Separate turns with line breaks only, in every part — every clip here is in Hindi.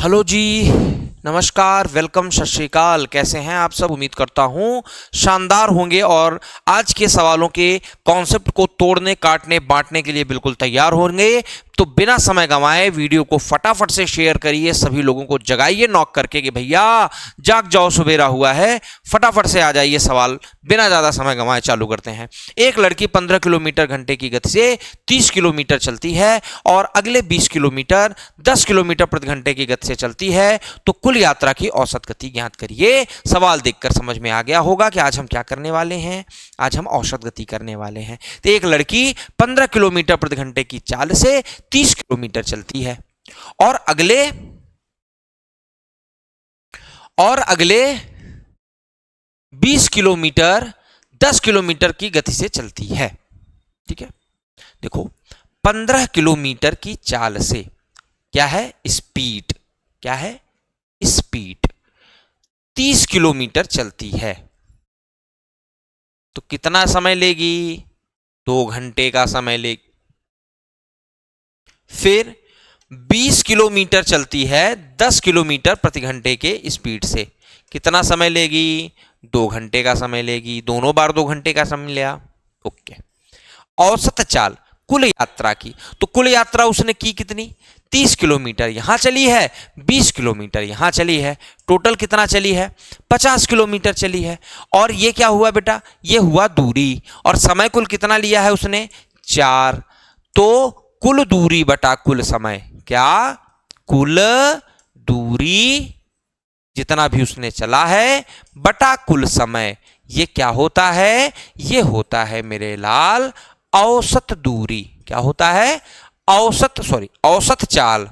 हेलो जी, नमस्कार, वेलकम, सत श्री अकाल। कैसे हैं आप सब? उम्मीद करता हूँ शानदार होंगे और आज के सवालों के कॉन्सेप्ट को तोड़ने, काटने, बांटने के लिए बिल्कुल तैयार होंगे। तो बिना समय गंवाए वीडियो को फटाफट से शेयर करिए, सभी लोगों को जगाइए नॉक करके कि भैया जाग जाओ, सवेरा हुआ है, फटाफट से आ जाइए। सवाल बिना ज़्यादा समय गंवाए चालू करते हैं। एक लड़की 15 किलोमीटर घंटे की गति से 30 किलोमीटर चलती है और अगले 20 किलोमीटर 10 किलोमीटर प्रति घंटे की गति से चलती है, तो कुल यात्रा की औसत गति ज्ञात करिए। सवाल देखकर समझ में आ गया होगा कि आज हम क्या करने वाले हैं। आज हम औसत गति करने वाले हैं। तो एक लड़की 15 किलोमीटर प्रति घंटे की चाल से 30 किलोमीटर चलती है और अगले 20 किलोमीटर 10 किलोमीटर की गति से चलती है। ठीक है, देखो 15 किलोमीटर की चाल से क्या है? स्पीड। क्या है? स्पीड। 30 किलोमीटर चलती है तो कितना समय लेगी? 2 घंटे का समय लेगी। फिर 20 किलोमीटर चलती है 10 किलोमीटर प्रति घंटे के स्पीड से, कितना समय लेगी? 2 घंटे का समय लेगी। दोनों बार 2 घंटे का समय लिया। ओके। औसत चाल कुल यात्रा की, तो कुल यात्रा उसने की कितनी? 30 किलोमीटर यहां चली है, 20 किलोमीटर यहां चली है, टोटल कितना चली है? 50 किलोमीटर चली है। और ये क्या हुआ बेटा? ये हुआ दूरी। और समय कुल कितना लिया है उसने? 4। तो कुल दूरी बटा कुल समय, क्या? कुल दूरी जितना भी उसने चला है बटा कुल समय, ये क्या होता है? ये होता है मेरे लाल औसत दूरी। क्या होता है? औसत चाल।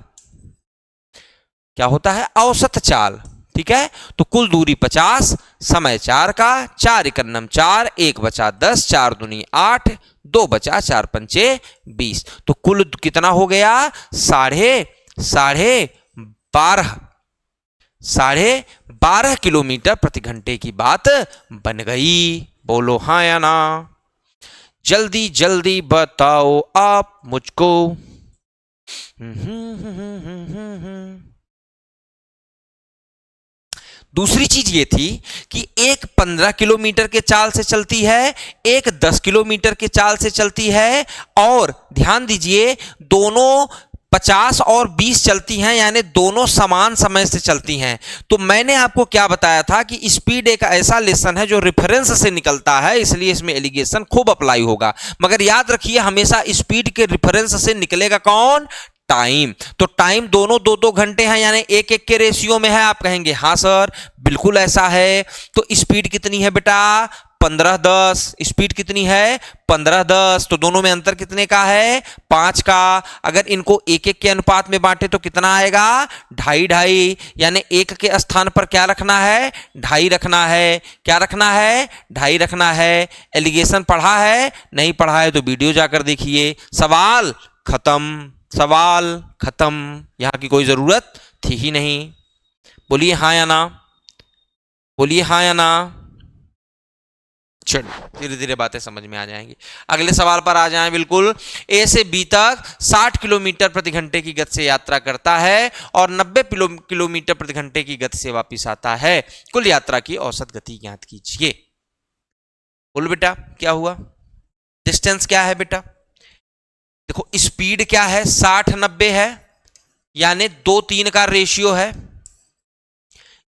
क्या होता है? औसत चाल। ठीक है, तो कुल दूरी 50, समय 4 का, 4 एकन्नम 4, 1 बचा 10, 4 दूनी 8, 2 बचा 4 पंचे 20। तो कुल कितना हो गया? साढ़े 12 किलोमीटर प्रति घंटे की बात बन गई। बोलो हाँ या ना? जल्दी जल्दी बताओ आप मुझको। दूसरी चीज ये थी कि एक 15 किलोमीटर के चाल से चलती है, एक 10 किलोमीटर के चाल से चलती है, और ध्यान दीजिए दोनों 50 और 20 चलती हैं, यानी दोनों समान समय से चलती हैं। तो मैंने आपको क्या बताया था कि स्पीड एक ऐसा लेसन है जो रेफरेंस से निकलता है, इसलिए इसमें एलिगेशन खूब अप्लाई होगा। मगर याद रखिए हमेशा स्पीड के रेफरेंस से निकलेगा कौन? टाइम। तो टाइम दोनों 2-2 घंटे हैं, यानी 1-1 के रेशियो में है। आप कहेंगे हाँ सर बिल्कुल ऐसा है। तो स्पीड कितनी है बेटा? 15-10। स्पीड कितनी है? 15-10। तो दोनों में अंतर कितने का है? 5 का। अगर इनको 1-1 के अनुपात में बांटे तो कितना आएगा? 2.5-2.5। यानी 1 के स्थान पर क्या रखना है? 2.5 रखना है। क्या रखना है? 2.5 रखना है। एलिगेशन पढ़ा है? नहीं पढ़ा है तो वीडियो जाकर देखिए। सवाल खत्म। सवाल खत्म, यहां की कोई जरूरत थी ही नहीं। बोलिए हाँ या ना? बोलिए हाँ या ना? चलिए धीरे धीरे बातें समझ में आ जाएंगी। अगले सवाल पर आ जाएं। बिल्कुल, ए से बी तक 60 किलोमीटर प्रति घंटे की गति से यात्रा करता है और 90 किलोमीटर प्रति घंटे की गति से वापस आता है। कुल यात्रा की औसत गति ज्ञात कीजिए। बोलो बेटा क्या हुआ? डिस्टेंस क्या है बेटा? देखो स्पीड क्या है? 60-90 है, यानी 2-3 का रेशियो है।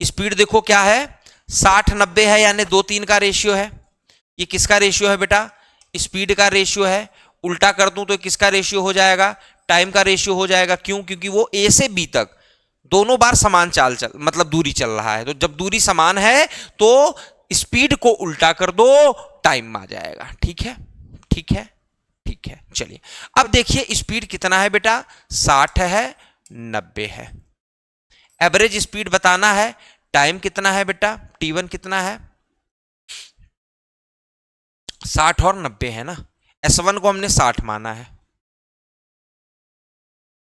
स्पीड देखो क्या है? 60-90 है, यानी 2-3 का रेशियो है। ये किसका रेशियो है बेटा? स्पीड का रेशियो है। उल्टा कर दूं तो किसका रेशियो हो जाएगा? टाइम का रेशियो हो जाएगा। क्यों? क्योंकि वो ए से बी तक दोनों बार समान चाल मतलब दूरी चल रहा है। तो जब दूरी समान है तो स्पीड को उल्टा कर दो, टाइम आ जाएगा। ठीक है, ठीक है, ठीक है। चलिए अब देखिए स्पीड कितना है बेटा? 60 है, 90 है। एवरेज स्पीड बताना है। टाइम कितना है बेटा? T1 कितना है? 60 और 90 है ना। S1 को हमने 60 माना है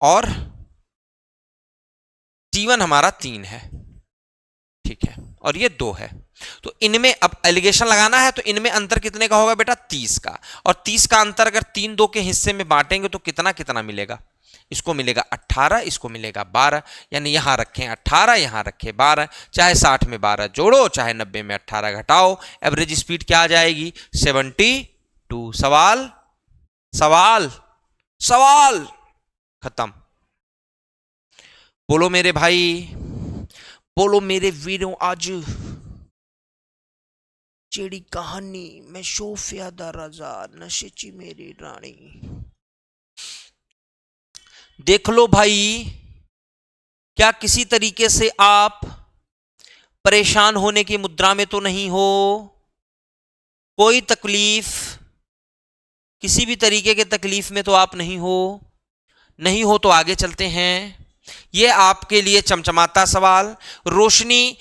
और T1 हमारा 3 है। ठीक है, और ये 2 है। तो इनमें अब एलिगेशन लगाना है, तो इनमें अंतर कितने का होगा बेटा? 30 का। और 30 का अंतर अगर 3 2 के हिस्से में बांटेंगे तो कितना कितना मिलेगा? इसको मिलेगा 18, इसको मिलेगा 12, यानी यहां रखें 18, यहां रखें 12, चाहे 60 में 12 जोड़ो, चाहे 90 में 18 घटाओ, एवरेज स्पीड क्या आ जाएगी? 72। सवाल सवाल सवाल खत्म। बोलो मेरे भाई, बोलो मेरे वीरों, आज जेड़ी कहानी मैं सोफिया दा राजा नशेची मेरी रानी। देख लो भाई, क्या किसी तरीके से आप परेशान होने की मुद्रा में तो नहीं हो? कोई तकलीफ, किसी भी तरीके के तकलीफ में तो आप नहीं हो? नहीं हो तो आगे चलते हैं। ये आपके लिए चमचमाता सवाल। रोशनी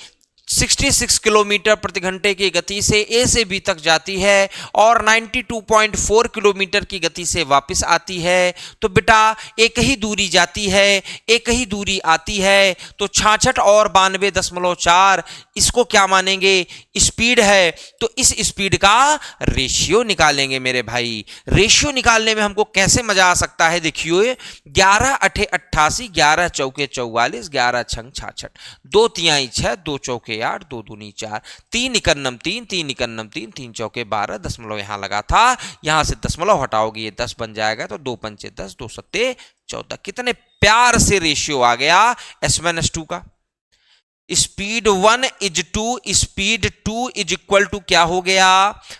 66 किलोमीटर प्रति घंटे की गति से ए से बी तक जाती है और 92.4 किलोमीटर की गति से वापस आती है। तो बेटा एक ही दूरी जाती है, एक ही दूरी आती है, तो 66 और 92.4 इसको क्या मानेंगे? स्पीड है। तो इस स्पीड का रेशियो निकालेंगे मेरे भाई। रेशियो निकालने में हमको कैसे मजा आ सकता है? देखिए 11 अठे 88, 11 चौके 44, 11 छंग 66, 2 तिहाई 6, 2 चौके 8, 2 दूनी 4, 3 इकन्नम 3, 3 इकन्नम 3, 3 चौके 12, दशमलव यहां लगा था, यहां से दशमलव हटाओगे ये 10 बन जाएगा, तो 2 पंचे 10, 2 सत्ते 14। कितने प्यार से रेशियो आ गया S1S2 का। Speed 1 is 2, speed 2 is equal to क्या हो गया?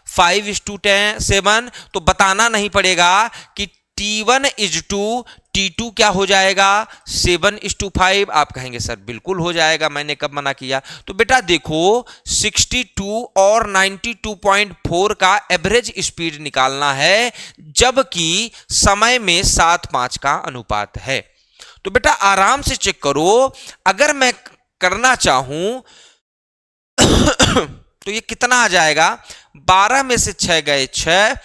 5:7। तो बताना नहीं पड़ेगा कि T1 इज 2, T2 क्या हो जाएगा? 7:5। आप कहेंगे सर बिल्कुल हो जाएगा, मैंने कब मना किया? तो बेटा देखो 62 और 92.4 का एवरेज स्पीड निकालना है, जबकि समय में 7:5 का अनुपात है। तो बेटा आराम से चेक करो, अगर मैं करना चाहूं तो ये कितना आ जाएगा? 12 में से 6 गए 6,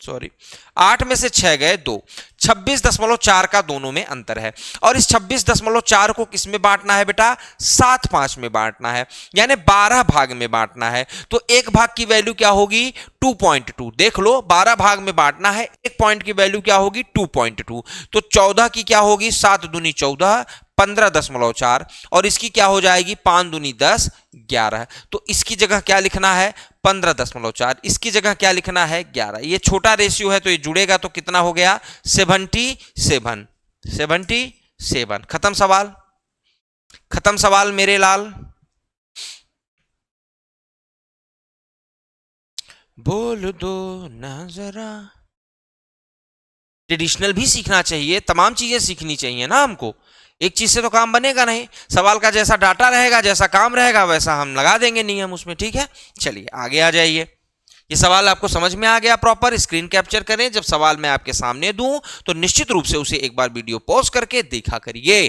सॉरी 8 में से 6 गए 2, 26.4 का दोनों में अंतर है। और इस 26.4 को किस में बांटना है बेटा? 7/5 में बांटना है, यानी 12 भाग में बांटना है। तो एक भाग की वैल्यू क्या होगी? 2.2। देख लो 12 भाग में बांटना है, एक पॉइंट की वैल्यू क्या होगी? 2.2। तो 14 की क्या होगी? 7 दूनी 14, 15.4, और इसकी क्या हो जाएगी? 5 दूनी 10, 11। तो इसकी जगह क्या लिखना है? 15.4। इसकी जगह क्या लिखना है? 11। ये छोटा रेशियो है तो ये जुड़ेगा, तो कितना हो गया? 77। 77। खत्म सवाल, खत्म सवाल मेरे लाल। बोल दो ना जरा। ट्रेडिशनल भी सीखना चाहिए, तमाम चीजें सीखनी चाहिए ना हमको। एक चीज से तो काम बनेगा नहीं। सवाल का जैसा डाटा रहेगा, जैसा काम रहेगा, वैसा हम लगा देंगे नियम उसमें। ठीक है, चलिए आगे आ जाइए। ये सवाल आपको समझ में आ गया प्रॉपर? स्क्रीन कैप्चर करें, जब सवाल मैं आपके सामने दूं तो निश्चित रूप से उसे एक बार वीडियो पॉज करके देखा करिए।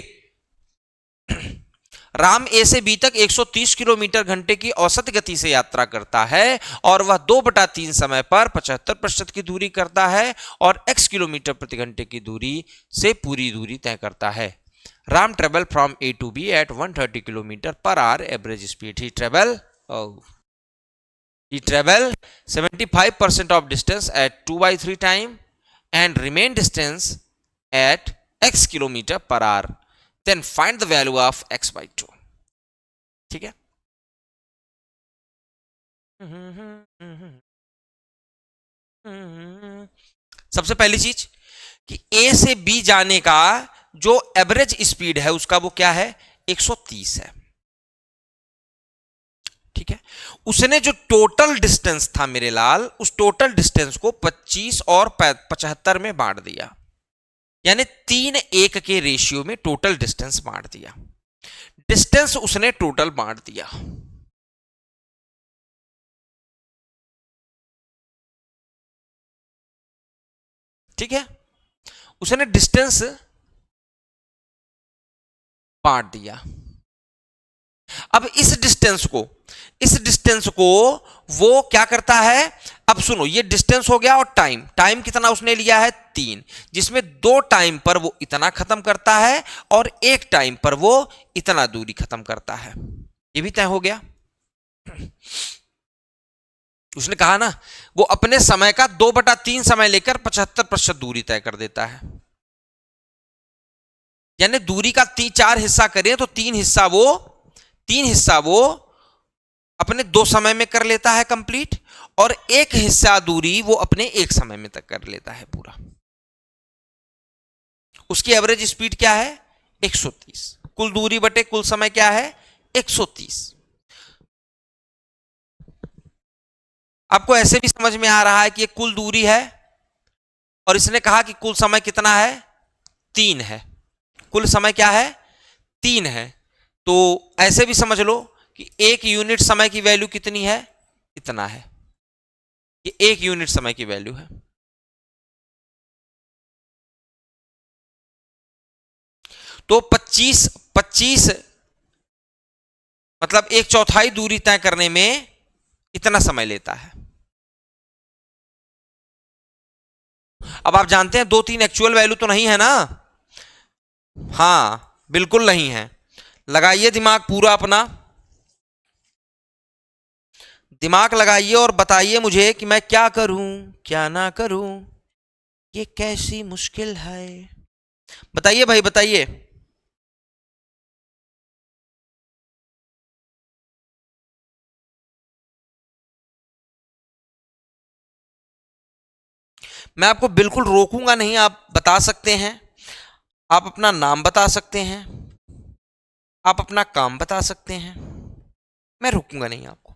राम ए से बी तक 130 किलोमीटर घंटे की औसत गति से यात्रा करता है और वह 2/3 समय पर 75% की दूरी करता है और x किलोमीटर प्रति घंटे की दूरी से पूरी दूरी तय करता है। Ram travel from A to B at 130 kilometer per hour average speed. He travel 75% of distance at 2/3 time and remain distance at x kilometer per hour. Then find the value of x/2. ठीक है, सबसे पहली चीज कि A से B जाने का जो एवरेज स्पीड है उसका वो क्या है? 130 है। ठीक है, उसने जो टोटल डिस्टेंस था मेरे लाल, उस टोटल डिस्टेंस को 25 और 75 में बांट दिया, यानी 3:1 के रेशियो में टोटल डिस्टेंस बांट दिया। डिस्टेंस उसने टोटल बांट दिया। ठीक है, उसने डिस्टेंस बांट दिया। अब इस डिस्टेंस को वो क्या करता है? अब सुनो, ये डिस्टेंस हो गया और टाइम कितना उसने लिया है? 3, जिसमें 2 टाइम पर वो इतना खत्म करता है और 1 टाइम पर वो इतना दूरी खत्म करता है। ये भी तय हो गया। उसने कहा ना, वो अपने समय का 2/3 समय लेकर 75% दूरी तय कर देता है। यानी दूरी का 4 हिस्सा करें तो 3 हिस्सा वो अपने 2 समय में कर लेता है कंप्लीट, और 1 हिस्सा दूरी वो अपने 1 समय में तक कर लेता है पूरा। उसकी एवरेज स्पीड क्या है? 130। कुल दूरी बटे कुल समय क्या है? 130। आपको ऐसे भी समझ में आ रहा है कि ये कुल दूरी है और इसने कहा कि कुल समय कितना है? 3 है। कुल समय क्या है? 3 है। तो ऐसे भी समझ लो कि 1 यूनिट समय की वैल्यू कितनी है? इतना है। ये 1 यूनिट समय की वैल्यू है। तो 25 मतलब 1/4 दूरी तय करने में इतना समय लेता है। अब आप जानते हैं 2-3 एक्चुअल वैल्यू तो नहीं है ना? हाँ, बिल्कुल नहीं है। लगाइए दिमाग पूरा अपना, दिमाग लगाइए और बताइए मुझे कि मैं क्या करूं क्या ना करूं, ये कैसी मुश्किल है। बताइए भाई, बताइए। मैं आपको बिल्कुल रोकूंगा नहीं, आप बता सकते हैं। आप अपना नाम बता सकते हैं, आप अपना काम बता सकते हैं, मैं रोकूंगा नहीं आपको।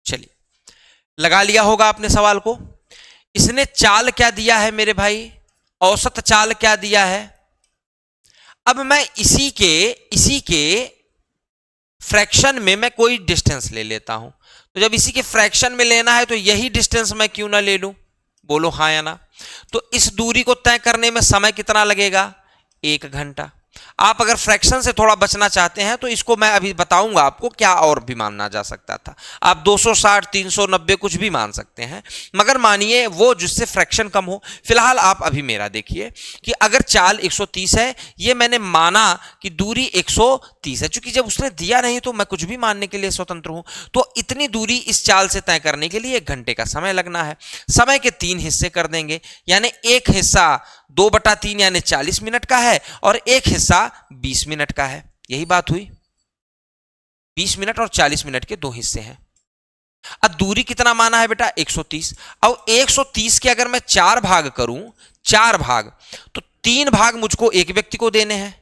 चलिए, लगा लिया होगा आपने सवाल को। इसने चाल क्या दिया है मेरे भाई? औसत चाल क्या दिया है? अब मैं इसी के फ्रैक्शन में मैं कोई डिस्टेंस ले लेता हूं। तो जब इसी के फ्रैक्शन में लेना है तो यही डिस्टेंस मैं क्यों ना ले लूं? बोलो हाँ या ना। तो इस दूरी को तय करने में समय कितना लगेगा? 1 घंटा। आप अगर फ्रैक्शन से थोड़ा बचना चाहते हैं तो इसको मैं अभी बताऊंगा आपको क्या और भी मानना जा सकता था। आप 260, 390 कुछ भी मान सकते हैं, मगर मानिए वो जिससे फ्रैक्शन कम हो। फिलहाल आप अभी मेरा देखिए कि अगर चाल 130 है, ये मैंने माना कि दूरी 130 है। चूंकि जब उसने दिया नहीं तो मैं कुछ भी मानने के लिए स्वतंत्र हूं। तो इतनी दूरी इस चाल से तय करने के लिए 1 घंटे का समय लगना है। समय के 3 हिस्से कर देंगे, यानी एक हिस्सा 2/3 यानी 40 मिनट का है और एक हिस्सा 20 मिनट का है। यही बात हुई। 20 मिनट और 40 मिनट के 2 हिस्से हैं। अब दूरी कितना माना है बेटा? 130। अब 130 के अगर मैं 4 भाग करूं, 4 भाग, तो 3 भाग मुझको एक व्यक्ति को देने हैं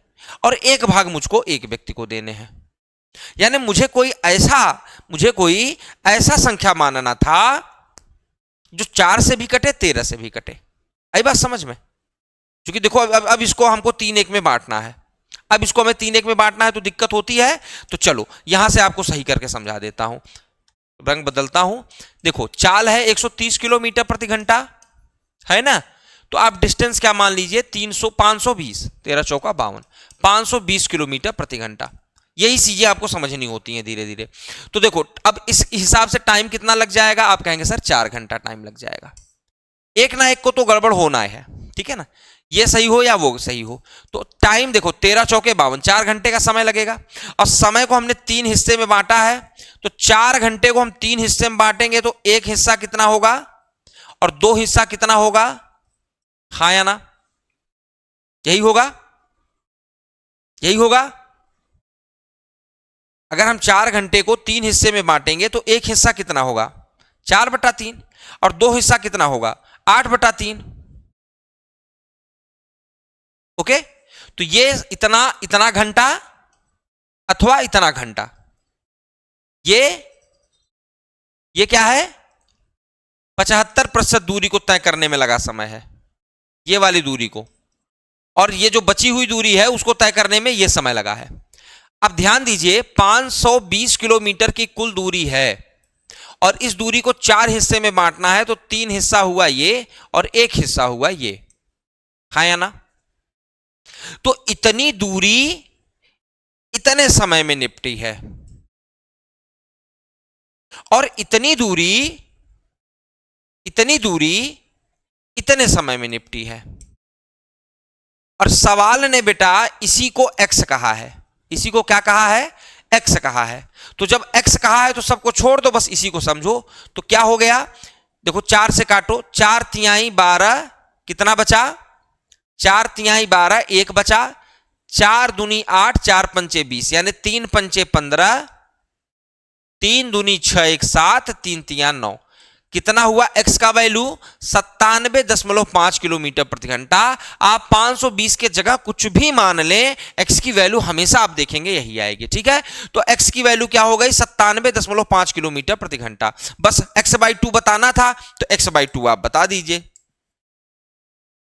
और 1 भाग मुझको एक व्यक्ति को देने हैं। यानी मुझे कोई ऐसा संख्या मानना था जो 4 से भी कटे, 13 से भी कटे। आई बात समझ में? क्योंकि देखो अब इसको हमको 3-1 में बांटना है। अब इसको हमें 3-1 में बांटना है तो दिक्कत होती है। तो चलो यहां से आपको सही करके समझा देता हूं, रंग बदलता हूं। देखो चाल है 130 किलोमीटर प्रति घंटा, है ना? तो आप डिस्टेंस क्या मान लीजिए? 520, 13 चौका 52, 520 किलोमीटर प्रति घंटा। यही चीजें आपको समझनी होती हैं धीरे धीरे। तो देखो अब इस हिसाब से टाइम कितना लग जाएगा? आप कहेंगे सर 4 घंटा टाइम लग जाएगा। एक ना एक को तो गड़बड़ होना है, ठीक है ना? ये सही हो या वो सही हो। तो टाइम देखो 13 चौके 52, 4 घंटे का समय लगेगा। और समय को हमने 3 हिस्से में बांटा है, तो 4 घंटे को हम 3 हिस्से में बांटेंगे तो एक हिस्सा कितना होगा और 2 हिस्सा कितना होगा? हाँ या ना? यही होगा, यही होगा। अगर हम 4 घंटे को 3 हिस्से में बांटेंगे तो एक हिस्सा कितना होगा? 4/3। और 2 हिस्सा कितना होगा? 8/3। ओके, तो ये इतना इतना घंटा अथवा इतना घंटा, ये क्या है? 75% दूरी को तय करने में लगा समय है, ये वाली दूरी को। और ये जो बची हुई दूरी है उसको तय करने में ये समय लगा है। अब ध्यान दीजिए 520 किलोमीटर की कुल दूरी है और इस दूरी को 4 हिस्से में बांटना है, तो 3 हिस्सा हुआ ये और 1 हिस्सा हुआ ये, हाँ या ना? तो इतनी दूरी इतने समय में निपटी है और इतनी दूरी इतने समय में निपटी है। और सवाल ने बेटा इसी को x कहा है, इसी को क्या कहा है? x कहा है। तो जब x कहा है तो सबको छोड़ दो, बस इसी को समझो। तो क्या हो गया? देखो 4 से काटो, 4 तिहाई 12, कितना बचा? 4 तिहाई 12, 1 बचा, 4 दूनी 8, 4 पंचे 20, यानी 3 पंचे 15, 3 दूनी 6, 1 7, 3 तिया 9। कितना हुआ x का वैल्यू? 97.5 किलोमीटर प्रति घंटा। आप 520 के जगह कुछ भी मान लें, x की वैल्यू हमेशा आप देखेंगे यही आएगी, ठीक है? तो x की वैल्यू क्या हो गई? 97.5 किलोमीटर प्रति घंटा। बस x/2 बताना था, तो x/2 आप बता दीजिए।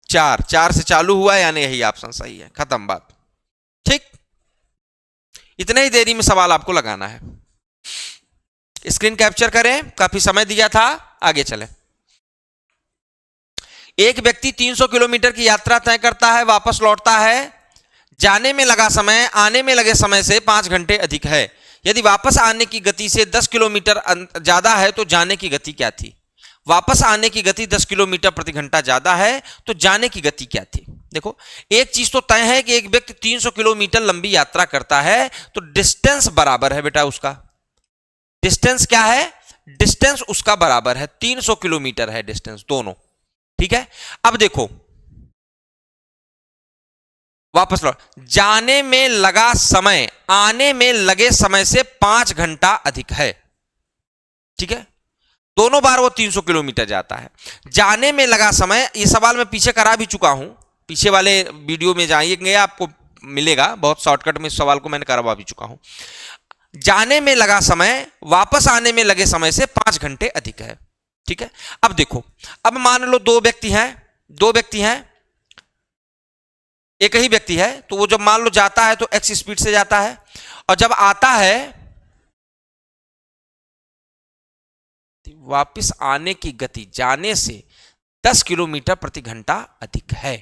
4 से चालू हुआ, यानी यही ऑप्शन सही है, खत्म बात, ठीक? इतने ही देरी में सवाल आपको लगाना है। स्क्रीन कैप्चर करें, काफी समय दिया था, आगे चलें। एक व्यक्ति 300 किलोमीटर की यात्रा तय करता है, वापस लौटता है। जाने में लगा समय आने में लगे समय से 5 घंटे अधिक है। यदि वापस आने की गति से 10 किलोमीटर ज्यादा है तो जाने की गति क्या थी? वापस आने की गति 10 किलोमीटर प्रति घंटा ज्यादा है तो जाने की गति क्या थी? देखो, एक चीज तो तय है कि एक व्यक्ति 300 किलोमीटर लंबी यात्रा करता है, तो डिस्टेंस बराबर है बेटा उसका। डिस्टेंस क्या है? डिस्टेंस उसका बराबर है 300 किलोमीटर है डिस्टेंस दोनों, ठीक है? अब देखो, वापस लौट, जाने में लगा समय आने में लगे समय से 5 घंटा अधिक है, ठीक है? दोनों बार वो 300 किलोमीटर जाता है। जाने में लगा समय, ये सवाल मैं पीछे करा भी चुका हूं, पीछे वाले वीडियो में जाइएगा आपको मिलेगा, बहुत शॉर्टकट में इस सवाल को मैंने करवा भी चुका हूं। जाने में लगा समय वापस आने में लगे समय से 5 घंटे अधिक है, ठीक है? अब देखो, अब मान लो दो व्यक्ति हैं, एक ही व्यक्ति है, तो वो जब मान लो जाता है तो x स्पीड से जाता है, और जब आता है वापस आने की गति जाने से 10 किलोमीटर प्रति घंटा अधिक है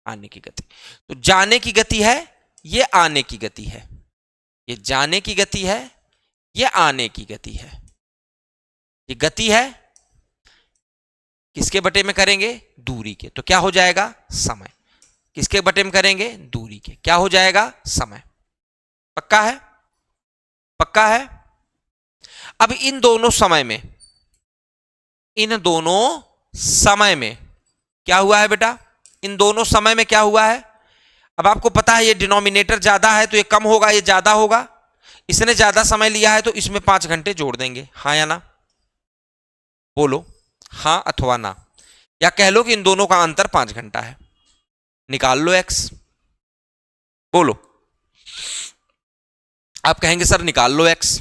आने की गति। तो जाने की गति है, ये आने की गति है, ये जाने की गति है, ये आने की गति है। ये गति है, किसके बटे में करेंगे? दूरी के, तो क्या हो जाएगा? समय। किसके बटे में करेंगे? दूरी के, क्या हो जाएगा? समय। पक्का है? पक्का है? अब इन दोनों समय में क्या हुआ है बेटा? इन दोनों समय में क्या हुआ है? अब आपको पता है ये डिनोमिनेटर ज्यादा है तो ये कम होगा, ये ज्यादा होगा। इसने ज्यादा समय लिया है तो इसमें 5 घंटे जोड़ देंगे, हाँ या ना? बोलो हाँ अथवा ना, या कह लो कि इन दोनों का अंतर 5 घंटा है। निकाल लो x, बोलो। आप कहेंगे सर निकाल लो x।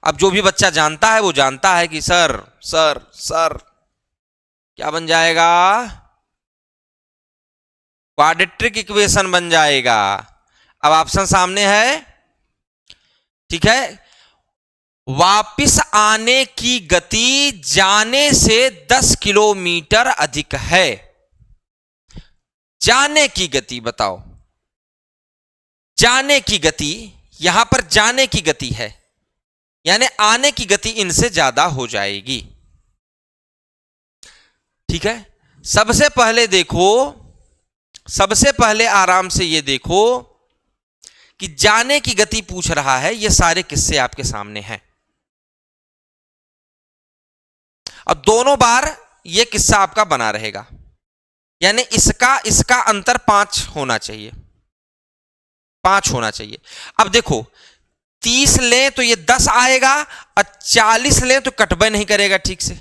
अब जो भी बच्चा जानता है वो जानता है कि सर क्या बन जाएगा? क्वाड्रेटिक इक्वेशन बन जाएगा। अब ऑप्शन सामने है, ठीक है? वापिस आने की गति जाने से 10 किलोमीटर अधिक है। जाने की गति बताओ, जाने की गति, यहां पर जाने की गति है, यानी आने की गति इनसे ज्यादा हो जाएगी, ठीक है? सबसे पहले देखो, सबसे पहले आराम से ये देखो कि जाने की गति पूछ रहा है, ये सारे किस्से आपके सामने हैं। अब दोनों बार ये किस्सा आपका बना रहेगा, यानी इसका अंतर 5 होना चाहिए, 5 होना चाहिए। अब देखो 30 लें तो ये 10 आएगा, और 40 लें तो कटबे नहीं करेगा ठीक से,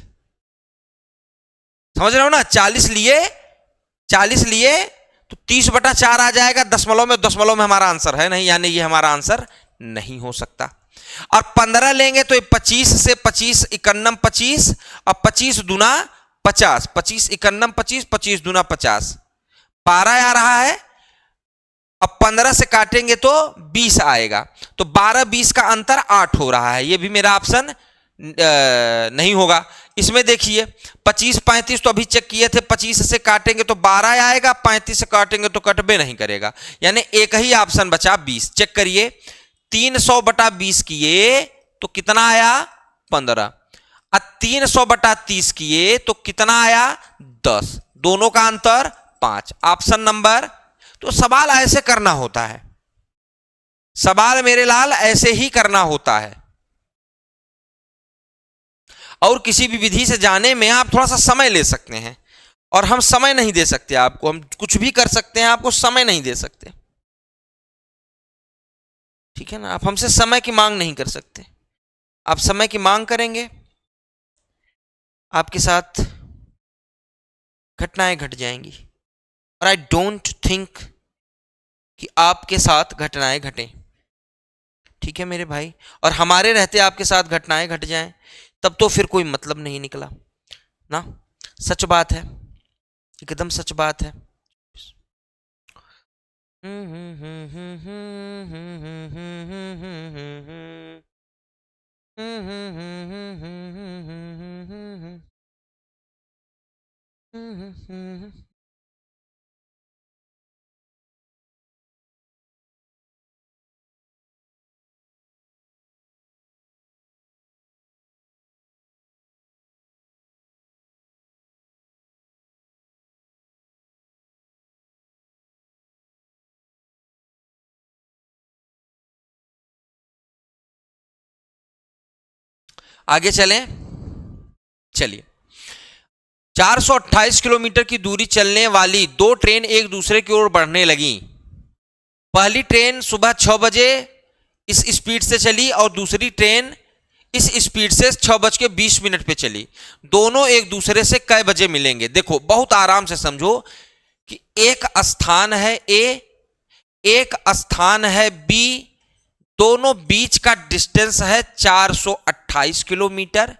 समझ रहे हो ना? 40 लिए तो 30/4 आ जाएगा, दशमलव में हमारा आंसर है नहीं, यानी ये हमारा आंसर नहीं हो सकता। और 15 लेंगे तो 25 से 25 51 25, और 25 दूना 50, 25 इकन्नम 25, 25 दूना 50, 12 आ रहा है। अब 15 से काटेंगे तो 20 आएगा, तो 12-20 का अंतर 8 हो रहा है। ये भी मेरा ऑप्शन नहीं होगा। इसमें देखिए 25-35 तो अभी चेक किए थे, 25 से काटेंगे तो 12 आएगा, 35 से काटेंगे तो कटबे नहीं करेगा, यानी एक ही ऑप्शन बचा 20। चेक करिए 300/20 किए तो कितना आया 15, और 300/30 किए तो कितना आया 10, दोनों का अंतर 5, ऑप्शन नंबर। तो सवाल ऐसे करना होता है, सवाल मेरे लाल ऐसे ही करना होता है। और किसी भी विधि से जाने में आप थोड़ा सा समय ले सकते हैं, और हम समय नहीं दे सकते आपको, हम कुछ भी कर सकते हैं, आपको समय नहीं दे सकते, ठीक है ना। आप हमसे समय की मांग नहीं कर सकते, आप समय की मांग करेंगे आपके साथ घटनाएं घट जाएंगी, और आई डोंट थिंक कि आपके साथ घटनाएं घटें, ठीक है मेरे भाई। और हमारे रहते आपके साथ घटनाएं घट जाएं तब तो फिर कोई मतलब नहीं निकला ना। सच बात है, एकदम सच बात है। आगे चलें, चलिए। 428 किलोमीटर की दूरी चलने वाली दो ट्रेन एक दूसरे की ओर बढ़ने लगी। पहली ट्रेन सुबह 6 बजे इस स्पीड से चली और दूसरी ट्रेन इस स्पीड से 6:20 पे चली। दोनों एक दूसरे से कै बजे मिलेंगे? देखो बहुत आराम से समझो कि एक स्थान है ए, एक स्थान है बी, दोनों बीच का डिस्टेंस है 428 किलोमीटर।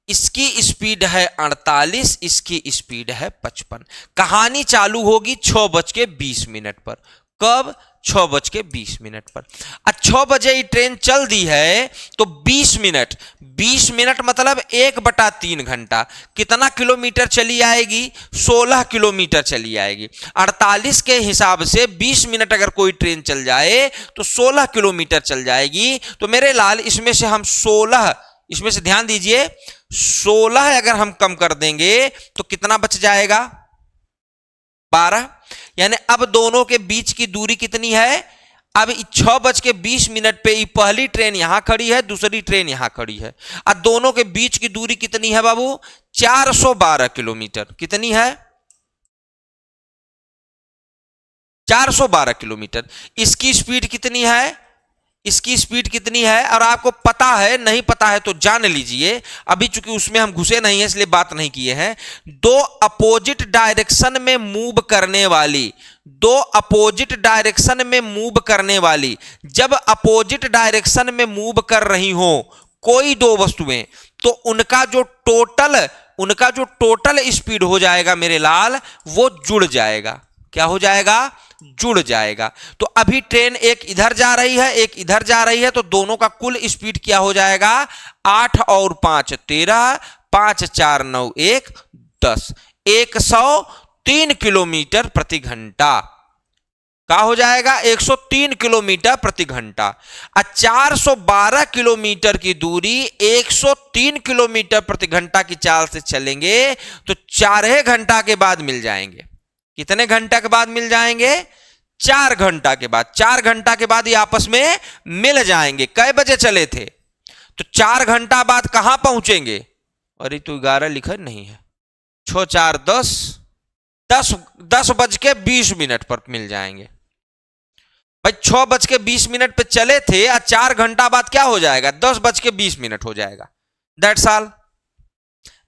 इसकी स्पीड है 48, इसकी स्पीड है 55। कहानी चालू होगी 6:20 पर। कब? 6:20 पर। अब 6 बजे ही ट्रेन चल दी है तो 20 मिनट, 20 मिनट मतलब 1/3 घंटा। कितना किलोमीटर चली आएगी? 16 किलोमीटर चली आएगी। 48 के हिसाब से 20 मिनट अगर कोई ट्रेन चल जाए तो 16 किलोमीटर चल जाएगी। तो मेरे लाल इसमें से हम 16, इसमें से ध्यान दीजिए 16 अगर हम कम कर देंगे तो कितना बच जाएगा? 12। यानी अब दोनों के बीच की दूरी कितनी है? अब 6:20 पे पहली ट्रेन यहां खड़ी है, दूसरी ट्रेन यहां खड़ी है। अब दोनों के बीच की दूरी कितनी है बाबू? 412 किलोमीटर। कितनी है? 412 किलोमीटर। इसकी स्पीड कितनी है? इसकी स्पीड कितनी है? और आपको पता है, नहीं पता है तो जान लीजिए। अभी चूंकि उसमें हम घुसे नहीं है इसलिए बात नहीं किए हैं। दो अपोजिट डायरेक्शन में मूव करने वाली, दो अपोजिट डायरेक्शन में मूव करने वाली, जब अपोजिट डायरेक्शन में मूव कर रही हो कोई दो वस्तुएं, तो उनका जो टोटल स्पीड हो जाएगा मेरे लाल, वो जुड़ जाएगा। क्या हो जाएगा? जुड़ जाएगा। तो अभी ट्रेन एक इधर जा रही है, एक इधर जा रही है, तो दोनों का कुल स्पीड क्या हो जाएगा? 8 और 5 13, 5 4 9 1 10, 103 किलोमीटर प्रति घंटा। क्या हो जाएगा? 103 किलोमीटर प्रति घंटा। 412 किलोमीटर की दूरी 103 किलोमीटर प्रति घंटा की चाल से चलेंगे तो 4 घंटा के बाद मिल जाएंगे। कितने घंटा के बाद मिल जाएंगे? 4 घंटा के बाद। 4 घंटा के बाद ये आपस में मिल जाएंगे। कै बजे चले थे? तो 4 घंटा बाद कहां पहुंचेंगे? अरे तो 11 लिखा नहीं है। 6 4 10, 10:20 पर मिल जाएंगे। भाई 6:20 पे चले थे और 4 घंटा बाद क्या हो जाएगा? 10:20 हो जाएगा। दैट्स ऑल,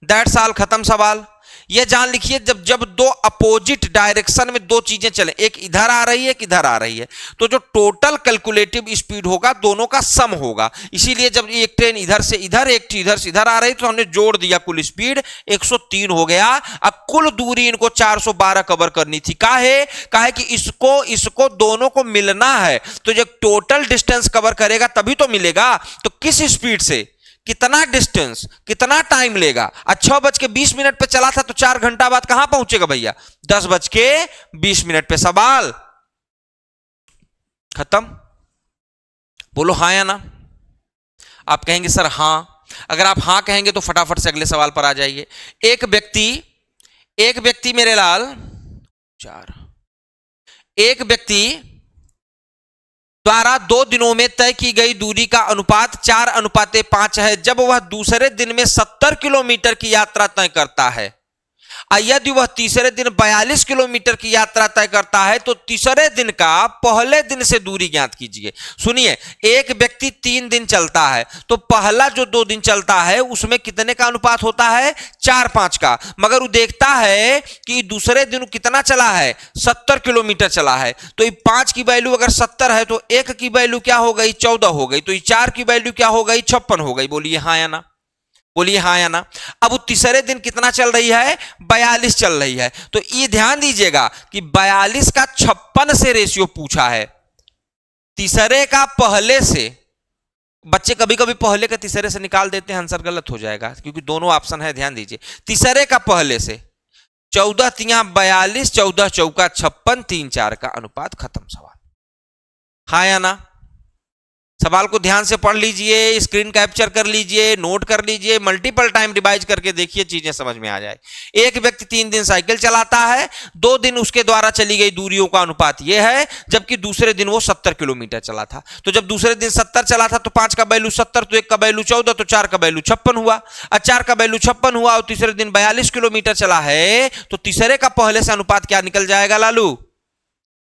दैट्स ऑल, खत्म सवाल। यह जान लिखिए, जब जब दो अपोजिट डायरेक्शन में दो चीजें चले, एक इधर आ रही है एक इधर आ रही है, तो जो टोटल कैलकुलेटिव स्पीड होगा दोनों का सम होगा। इसीलिए जब एक ट्रेन इधर से इधर, एक इधर से इधर आ रही, तो हमने जोड़ दिया, कुल स्पीड 103 हो गया। अब कुल दूरी इनको 412 कवर करनी थी। काहे कि इसको इसको दोनों को मिलना है, तो जब टोटल डिस्टेंस कवर करेगा तभी तो मिलेगा। तो किस स्पीड से कितना डिस्टेंस कितना टाइम लेगा। 6:20 पे चला था तो 4 घंटा बाद कहां पहुंचेगा भैया, 10:20 पे। सवाल खत्म। बोलो हां या ना। आप कहेंगे सर हां। अगर आप हां कहेंगे तो फटाफट से अगले सवाल पर आ जाइए। एक व्यक्ति मेरे लाल 4 एक व्यक्ति द्वारा 2 दिनों में तय की गई दूरी का अनुपात 4:5 है। जब वह दूसरे दिन में 70 किलोमीटर की यात्रा तय करता है, यदि वह तीसरे दिन 42 किलोमीटर की यात्रा तय करता है, तो तीसरे दिन का पहले दिन से दूरी ज्ञात कीजिए। सुनिए, एक व्यक्ति 3 दिन चलता है, तो पहला जो 2 दिन चलता है उसमें कितने का अनुपात होता है, 4:5 का। मगर वो देखता है कि दूसरे दिन कितना चला है, 70 किलोमीटर चला है, तो 5 की वैल्यू अगर 70 है तो 1 की वैल्यू क्या हो गई, 14 हो गई, तो 4 की वैल्यू क्या हो गई, 56 हो गई। बोलिए हाँ या ना, बोलिए हाँ या ना। अब वो तीसरे दिन कितना चल रही है, 42 चल रही है। तो ये ध्यान दीजिएगा कि 42 का 56 से रेशियो पूछा है, तीसरे का पहले से। बच्चे कभी कभी पहले का तीसरे से निकाल देते हैं, आंसर गलत हो जाएगा, क्योंकि दोनों ऑप्शन है। ध्यान दीजिए, तीसरे का पहले से 14 तिया 42, 14 चौका 56, 3 4 का अनुपात। खत्म सवाल। हाँ या ना। सवाल को ध्यान से पढ़ लीजिए, स्क्रीन कैप्चर कर लीजिए, नोट कर लीजिए, मल्टीपल टाइम रिवाइज करके देखिए, चीजें समझ में आ जाए। एक व्यक्ति 3 दिन साइकिल चलाता है, 2 दिन उसके द्वारा चली गई दूरियों का अनुपात यह है, जबकि दूसरे दिन वो 70 किलोमीटर चला था। तो जब दूसरे दिन 70 चला था तो 5 का वैल्यू 70, तो 1 का वैल्यू 14, तो 4 का वैल्यू 56 हुआ। और 4 का वैल्यू 56 हुआ और तीसरे दिन 42 किलोमीटर चला है, तो तीसरे का पहले से अनुपात क्या निकल जाएगा लालू,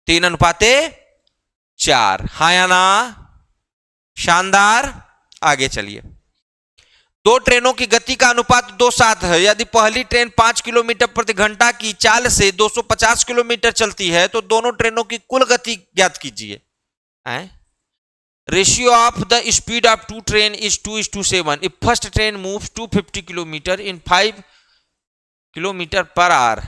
3:4। हाँ या ना। शानदार। आगे चलिए। 2 ट्रेनों की गति का अनुपात 2:7 है। यदि पहली ट्रेन 5 किलोमीटर प्रति घंटा की चाल से 250 किलोमीटर चलती है, तो दोनों ट्रेनों की कुल गति ज्ञात कीजिए। Ratio of the speed of 2 train is 2:7 if first train moves 250 kilometre in 5 kilometre per our.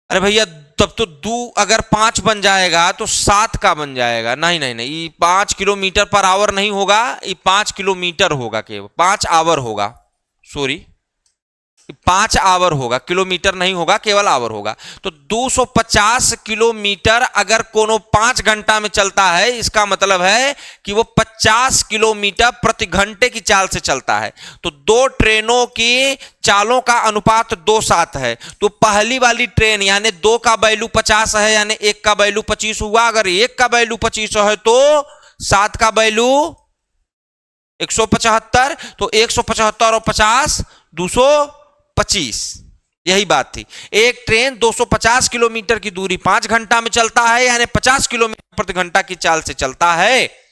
अरे भैया, तब तो अगर 5 बन जाएगा तो 7 का बन जाएगा। नहीं नहीं नहीं, ये 5 किलोमीटर पर आवर नहीं होगा, ये 5 किलोमीटर होगा, केवल 5 आवर होगा। सॉरी, 5 आवर होगा, किलोमीटर नहीं होगा, केवल आवर होगा। तो 250 किलोमीटर अगर कोनो 5 घंटा में चलता है, इसका मतलब है कि वो 50 किलोमीटर प्रति घंटे की चाल से चलता है। तो 2 ट्रेनों की चालों का अनुपात 2:7 है। तो पहली वाली ट्रेन यानी 2 का वैल्यू 50 है, यानी 1 का वैल्यू 25 हुआ। अगर 1 का वैल्यू 25 है तो 7 का वैल्यू 175, तो 175 और 50 225। यही बात थी। एक ट्रेन 250 किलोमीटर की दूरी 5 घंटा में चलता है, यानी 50 किलोमीटर प्रति घंटा की चाल से चलता है।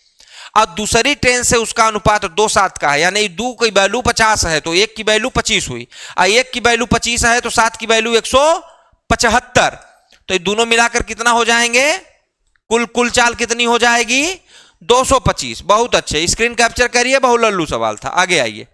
और दूसरी ट्रेन से उसका अनुपात 2:7 का है, यानी 2 की वैल्यू 50 है तो 1 की वैल्यू 25 हुई, और 1 की वैल्यू 25 है तो 7 की वैल्यू 175। तो ये दोनों मिलाकर कितना हो जाएंगे, कुल चाल कितनी हो जाएगी, 225। बहुत अच्छे, स्क्रीन कैप्चर करिए, बहुत लल्लू सवाल था। आगे आइए।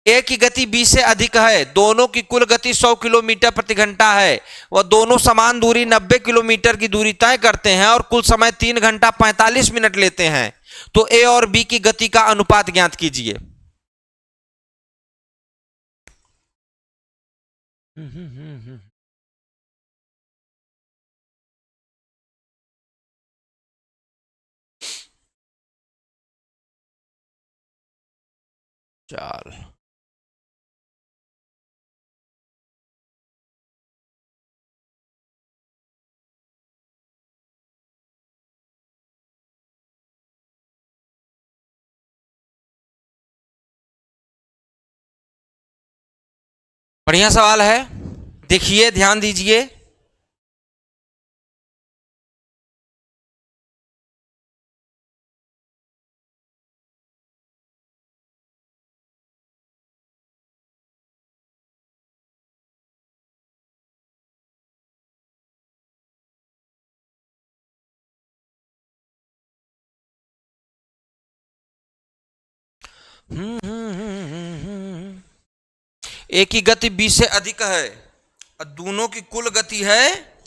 ए की गति 20 से अधिक है, दोनों की कुल गति 100 किलोमीटर प्रति घंटा है, वह दोनों समान दूरी 90 किलोमीटर की दूरी तय करते हैं और कुल समय 3 घंटा 45 मिनट लेते हैं। तो ए और बी की गति का अनुपात ज्ञात कीजिए। चल, बढ़िया सवाल है, देखिए ध्यान दीजिए। ए की गति बी से अधिक है और दोनों की कुल गति है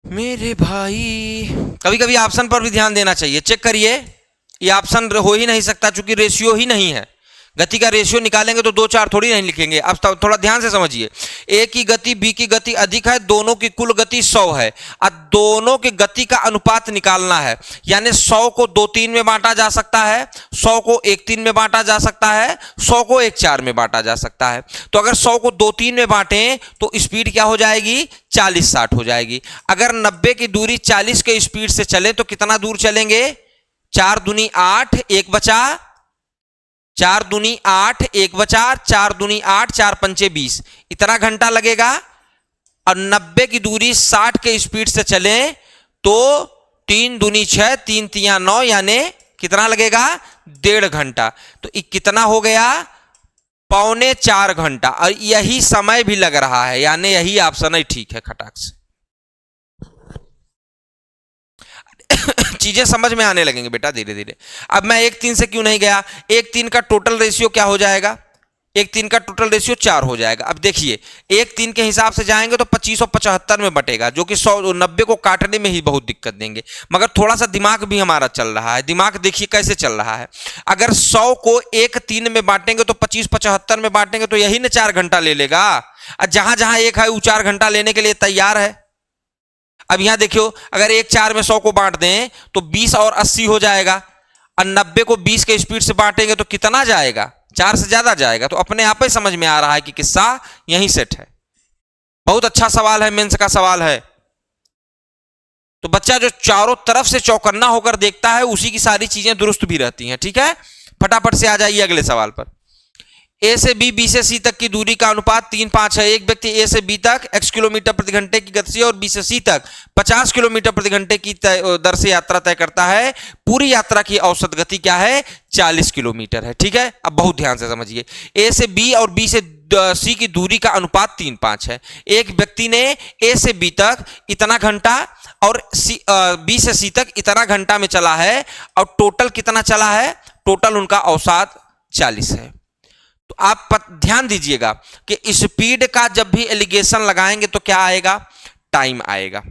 मेरे भाई। कभी कभी ऑप्शन पर भी ध्यान देना चाहिए, चेक करिए। ये ऑप्शन हो ही नहीं सकता चूंकि रेशियो ही नहीं है। गति का रेशियो निकालेंगे तो 2 4 थोड़ी नहीं लिखेंगे। अब थोड़ा ध्यान से समझिए। ए की गति बी की गति अधिक है, दोनों की कुल गति 100 है और दोनों की गति का अनुपात निकालना है। यानी 100 को 2 3 में बांटा जा सकता है, 100 को 1 3 में बांटा जा सकता है, 100 को 1 4 में बांटा जा सकता है। तो अगर 100 को 2 3 में बांटें तो स्पीड क्या हो जाएगी, 40 60 हो जाएगी। अगर 90 की दूरी 40 के स्पीड से चले तो कितना दूर चलेंगे, 4 दूनी 8, 1 बचा, 4 दूनी 8, 1 बचा, 4 दूनी 8, 4 पंचे 20, इतना घंटा लगेगा। और 90 की दूरी 60 के स्पीड से चले तो 3 दूनी 6, 3 तिया 9, यानी कितना लगेगा, 1.5 घंटा। तो कितना हो गया, 3.25 घंटा। और यही समय भी लग रहा है, यानी यही ऑप्शन है ठीक है खटाक से। चीजें समझ में आने लगेंगे बेटा धीरे धीरे। अब मैं 1 3 से क्यों नहीं गया, 1 3 का टोटल रेशियो क्या हो जाएगा, 1 3 का टोटल रेशियो 4 हो जाएगा। अब देखिए 1 3 के हिसाब से जाएंगे तो 2575 में बटेगा, जो कि 190 को काटने में ही बहुत दिक्कत देंगे। मगर थोड़ा सा दिमाग भी हमारा चल रहा है। दिमाग देखिए कैसे चल रहा है। अगर 100 को 1 3 में बांटेंगे तो 25 75 में बांटेंगे तो यही ना 4 घंटा ले लेगा। और जहां जहां एक है वो 4 घंटा लेने के लिए तैयार है। अब यहां देखियो, अगर 1 4 में 100 को बांट दें तो 20 और 80 हो जाएगा। और 90 को 20 के स्पीड से बांटेंगे तो कितना जाएगा, 4 से ज्यादा जाएगा। तो अपने आप ही समझ में आ रहा है कि किस्सा यहीं सेट है। बहुत अच्छा सवाल है, मेंस का सवाल है। तो बच्चा जो चारों तरफ से चौकन्ना होकर देखता है उसी की सारी चीजें दुरुस्त भी रहती हैं। ठीक है, फटाफट से आ जाइए अगले सवाल पर। ए से बी, बी से सी तक की दूरी का अनुपात 3 5 है। एक व्यक्ति ए से बी तक x किलोमीटर प्रति घंटे की गति से और बी से सी तक 50 किलोमीटर प्रति घंटे की दर से यात्रा तय करता है। पूरी यात्रा की औसत गति क्या है, 40 किलोमीटर है। ठीक है, अब बहुत ध्यान से समझिए। ए से बी और बी से सी की दूरी का अनुपात 3 5 है। एक व्यक्ति ने ए से बी तक इतना घंटा और बी से सी तक इतना घंटा में चला है और टोटल कितना चला है, टोटल उनका औसत 40 है। तो आप ध्यान दीजिएगा कि स्पीड का जब भी एलिगेशन लगाएंगे तो क्या आएगा, टाइम आएगा।